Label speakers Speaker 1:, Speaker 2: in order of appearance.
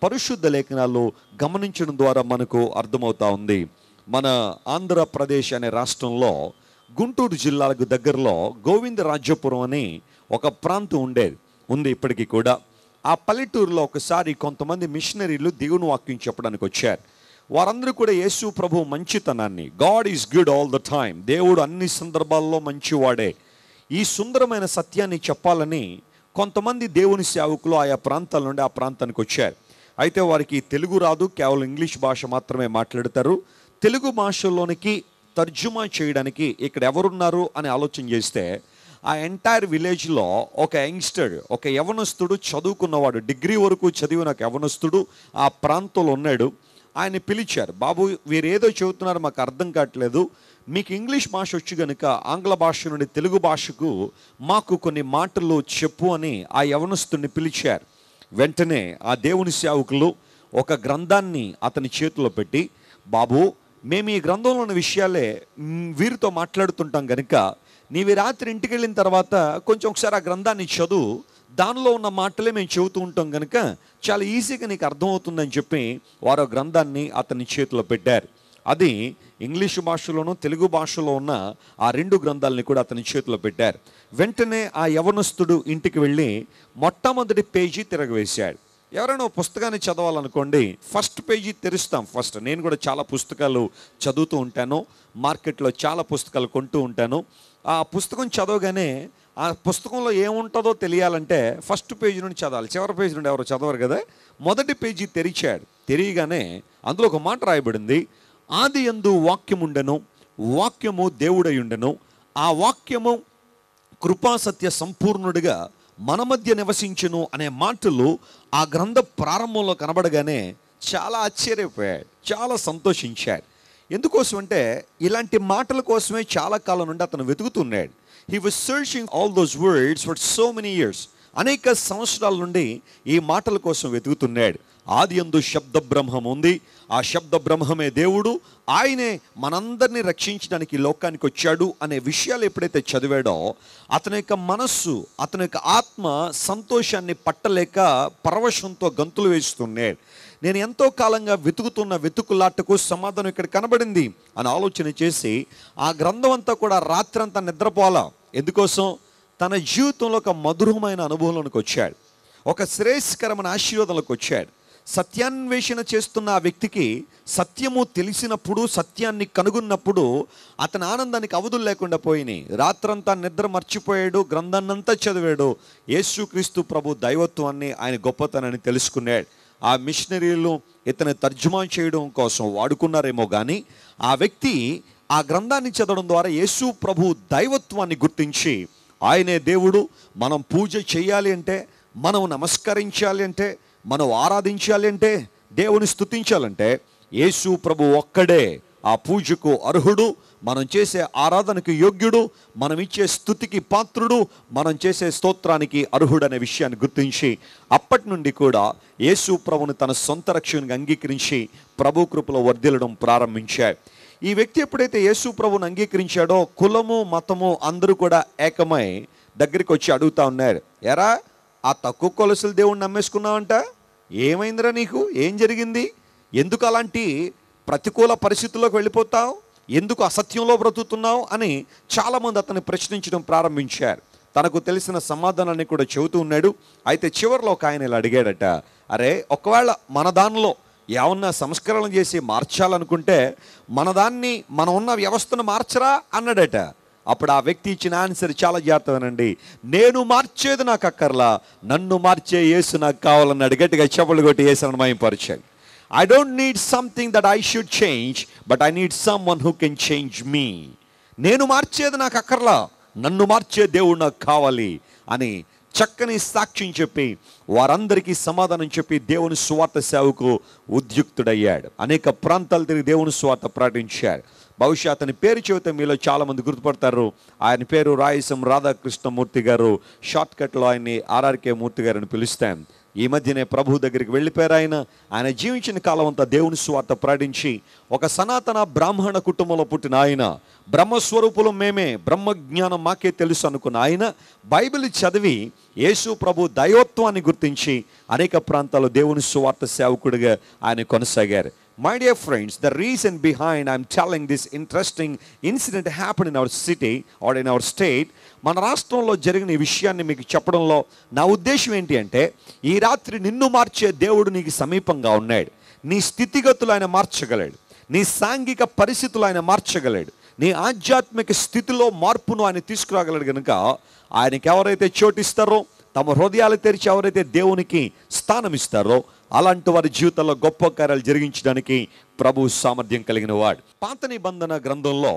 Speaker 1: పరిశుద్ధ లేఖనాల్లో గమనించడం ద్వారా మనకు అర్థమవుతా ఉంది. మన ఆంధ్రప్రదేశ్ అనే రాష్ట్రంలో గుంటూరు జిల్లాలకు దగ్గరలో గోవిందరాజపురం అని ఒక ప్రాంతం ఉంది ఇప్పటికీ కూడా. ఆ పల్లెటూరులో ఒకసారి కొంతమంది మిషనరీలు దేవుని వాక్యం చెప్పడానికి వచ్చారు. వారందరూ కూడా యేసు ప్రభు మంచితనాన్ని, God is good all the time, దేవుడు అన్ని సందర్భాల్లో మంచివాడే, ఈ సుందరమైన సత్యాన్ని చెప్పాలని కొంతమంది దేవుని సేవకులు ఆయా ప్రాంతాల నుండి ఆ ప్రాంతానికి వచ్చారు. అయితే వారికి తెలుగు రాదు, కేవలం ఇంగ్లీష్ భాష మాత్రమే మాట్లాడతారు. తెలుగు భాషలోనికి తర్జుమా చేయడానికి ఇక్కడ ఎవరున్నారు అని ఆలోచన చేస్తే ఆ ఎంటైర్ విలేజ్లో ఒక యంగ్స్టర్, ఒక యవనస్తుడు, చదువుకున్నవాడు, డిగ్రీ వరకు చదివిన ఒక యవనస్తుడు ఆ ప్రాంతంలో ఉన్నాడు. ఆయన పిలిచారు, బాబు వీరేదో చెబుతున్నారు మాకు అర్థం కావట్లేదు, మీకు ఇంగ్లీష్ భాష వచ్చి కనుక ఆంగ్ల భాష నుండి తెలుగు భాషకు మాకు కొన్ని మాటలు చెప్పు అని ఆ యవనస్తుడిని పిలిచారు. వెంటనే ఆ దేవుని సేవకులు ఒక గ్రంథాన్ని అతని చేతిలో పెట్టి, బాబు మేము ఈ గ్రంథంలో ఉన్న విషయాలే వీరితో మాట్లాడుతుంటాం కనుక నీవి రాత్రి ఇంటికి వెళ్ళిన తర్వాత కొంచెం ఒకసారి ఆ గ్రంథాన్ని చదువు, దానిలో ఉన్న మాటలే మేము చెబుతూ ఉంటాం కనుక చాలా ఈజీగా నీకు అర్థమవుతుందని చెప్పి వారు గ్రంథాన్ని అతని చేతిలో పెట్టారు. అది ఇంగ్లీషు భాషలోనూ తెలుగు భాషలో ఉన్న ఆ రెండు గ్రంథాలని కూడా అతని చేతిలో పెట్టారు. వెంటనే ఆ యవనస్తుడు ఇంటికి వెళ్ళి మొట్టమొదటి పేజీ తిరగవేశాడు. ఎవరైనా పుస్తకాన్ని చదవాలనుకోండి, ఫస్ట్ పేజీ తెరుస్తాం. ఫస్ట్ నేను కూడా చాలా పుస్తకాలు చదువుతూ ఉంటాను, మార్కెట్లో చాలా పుస్తకాలు కొంటూ ఉంటాను. ఆ పుస్తకం చదవగానే ఆ పుస్తకంలో ఏముంటుందో తెలియాలంటే ఫస్ట్ పేజీ నుండి చదవాలి, చివరి పేజీ నుండి ఎవరు చదవరు కదా. మొదటి పేజీ తెరిచాడు. తెరియగానే అందులో ఒక మాట రాయబడింది, ఆది యందు వాక్యముండెను, వాక్యము దేవుడై ఉండెను, ఆ వాక్యము కృపాసత్య సంపూర్ణుడిగా మన మధ్య నివసించును అనే మాటలు ఆ గ్రంథ ప్రారంభంలో కనబడగానే చాలా ఆశ్చర్యపోయాడు, చాలా సంతోషించాడు. ఎందుకోసం అంటే ఇలాంటి మాటల కోసమే చాలా కాలం నుండి అతను వెతుకుతున్నాడు. He was searching all those words for so many years. అనేక సంవత్సరాల నుండి ఈ మాటల కోసం వెతుకుతున్నాడు. ఆది యందు శబ్ద బ్రహ్మం ఉంది, ఆ శబ్ద బ్రహ్మమే దేవుడు, ఆయనే మనందరినీ రక్షించడానికి లోకానికి వచ్చాడు అనే విషయాలు ఎప్పుడైతే చదివాడో అతని యొక్క మనస్సు, అతని యొక్క ఆత్మ సంతోషాన్ని పట్టలేక పరవశంతో గంతులు వేస్తున్నాడు. నేను ఎంతో కాలంగా వెతుకుతున్న వెతుకులాటకు సమాధానం ఇక్కడ కనబడింది అని ఆలోచన చేసి ఆ గ్రంథం అంతా కూడా రాత్రంతా నిద్రపోలా. ఎందుకోసం? తన జీవితంలో ఒక మధురమైన అనుభవంలోకి వచ్చాడు, ఒక శ్రేయస్కరమైన ఆశీర్వాదంలోకి వచ్చాడు. సత్యాన్వేషణ చేస్తున్న ఆ వ్యక్తికి సత్యము తెలిసినప్పుడు, సత్యాన్ని కనుగొన్నప్పుడు అతని ఆనందానికి అవధులు లేకుండా పోయినాయి. రాత్రంతా నిద్ర మర్చిపోయాడు, గ్రంథాన్నంతా చదివాడు, యేసుక్రీస్తు ప్రభు దైవత్వాన్ని, ఆయన గొప్పతనాన్ని తెలుసుకున్నాడు. ఆ మిషనరీలు ఇతని తర్జుమా చేయడం కోసం వాడుకున్నారేమో కానీ ఆ వ్యక్తి ఆ గ్రంథాన్ని చదవడం ద్వారా యేసు ప్రభు దైవత్వాన్ని గుర్తించి ఆయనే దేవుడు, మనం పూజ చేయాలి అంటే, మనం నమస్కరించాలి అంటే, మనం ఆరాధించాలి అంటే, దేవుని స్తుతించాలంటే యేసు ప్రభు ఒక్కడే ఆ పూజకు అర్హుడు, మనం చేసే ఆరాధనకు యోగ్యుడు, మనం ఇచ్చే స్తుతికి పాత్రుడు, మనం చేసే స్తోత్రానికి అర్హుడు అనే విషయాన్ని గుర్తించి అప్పటి నుండి కూడా యేసు ప్రభుని తన సొంత రక్షణగా అంగీకరించి ప్రభు కృపలో వర్ధిల్లడం ప్రారంభించాడు. ఈ వ్యక్తి ఎప్పుడైతే యేసు ప్రభుని అంగీకరించాడో కులము మతము అందరూ కూడా ఏకమై దగ్గరికి వచ్చి అడుగుతా ఉన్నారు, ఎరా ఆ తక్కువ కొలసలు దేవుణ్ణి నమ్మేసుకున్నావంట, ఏమైందిరా నీకు, ఏం జరిగింది, ఎందుకు అలాంటి ప్రతికూల పరిస్థితుల్లోకి వెళ్ళిపోతావు, ఎందుకు అసత్యంలో బ్రతుకుతున్నావు అని చాలామంది అతన్ని ప్రశ్నించడం ప్రారంభించారు. తనకు తెలిసిన సమాధానాన్ని కూడా చెబుతూ ఉన్నాడు. అయితే చివరిలో ఒక ఆయన ఇలా అడిగాడట, అరే ఒకవేళ మన దానిలో ఏమన్నా సంస్కరణ చేసి మార్చాలనుకుంటే మన దాన్ని, మనం ఉన్న వ్యవస్థను మార్చరా అన్నాడట. అప్పుడు ఆ వ్యక్తి ఇచ్చిన ఆన్సర్ చాలా జాగ్రత్తగానండి, నేను మార్చేది నాకు అక్కర్లా, నన్ను మార్చే యేసు నాకు కావాలన్నాడు. గట్టిగా చెప్పులు కొట్టి యేసుని మహిమపరిచాడు. I don't need something that I should change, but I need someone who can change me. నేను మార్చేది నాకు అక్కర్లా, నన్ను మార్చే దేవుడు నాకు కావాలి అని చక్కని సాక్ష్యం చెప్పి వారందరికీ సమాధానం చెప్పి దేవుని సువార్త సేవకు ఉద్యుక్తుడయ్యాడు. అనేక ప్రాంతాలు తిరిగి దేవుని సువార్త ప్రకటించాడు. బహుశా అతని పేరు చెబితే మీలో చాలామంది గుర్తుపడతారు. ఆయన పేరు రాయసం రాధాకృష్ణమూర్తి గారు. షార్ట్ కట్లో ఆయన్ని ఆర్ఆర్కే మూర్తి గారిని పిలుస్తాం. ఈ మధ్యనే ప్రభు దగ్గరికి వెళ్ళిపోయారు. ఆయన జీవించిన కాలం అంతా దేవుని సువార్త ప్రకటించి ఒక సనాతన బ్రాహ్మణ కుటుంబంలో పుట్టిన ఆయన, బ్రహ్మస్వరూపులం మేమే, బ్రహ్మజ్ఞానం మాకే తెలుసు అనుకున్న ఆయన బైబిల్ చదివి యేసు ప్రభు దైవత్వాన్ని గుర్తించి అనేక ప్రాంతాల్లో దేవుని సువార్త సేవకుడిగా ఆయన కొనసాగారు. My dear friends, the reason behind I'm telling this interesting incident happened in our city or in our state, మన రాష్ట్రంలో జరిగిన ఈ విషయాన్ని మీకు చెప్పడంలో నా ఉద్దేశం ఏంటి అంటే, ఈ రాత్రి నిన్ను మార్చే దేవుడు నీకు సమీపంగా ఉన్నాడు. నీ స్థితిగతులు ఆయన మార్చగలడు, నీ సాంఘిక పరిస్థితులు ఆయన మార్చగలడు, నీ ఆధ్యాత్మిక స్థితిలో మార్పును ఆయన తీసుకురాగలడు. కనుక ఆయనకి ఎవరైతే చోటిస్తారో, తమ హృదయాలు తెరిచి ఎవరైతే దేవునికి స్థానం ఇస్తారో, అలాంటి వారి జీవితంలో గొప్ప కార్యాలు జరిగించడానికి ప్రభు సామర్థ్యం కలిగిన వాడు. పాత నిబంధన గ్రంథంలో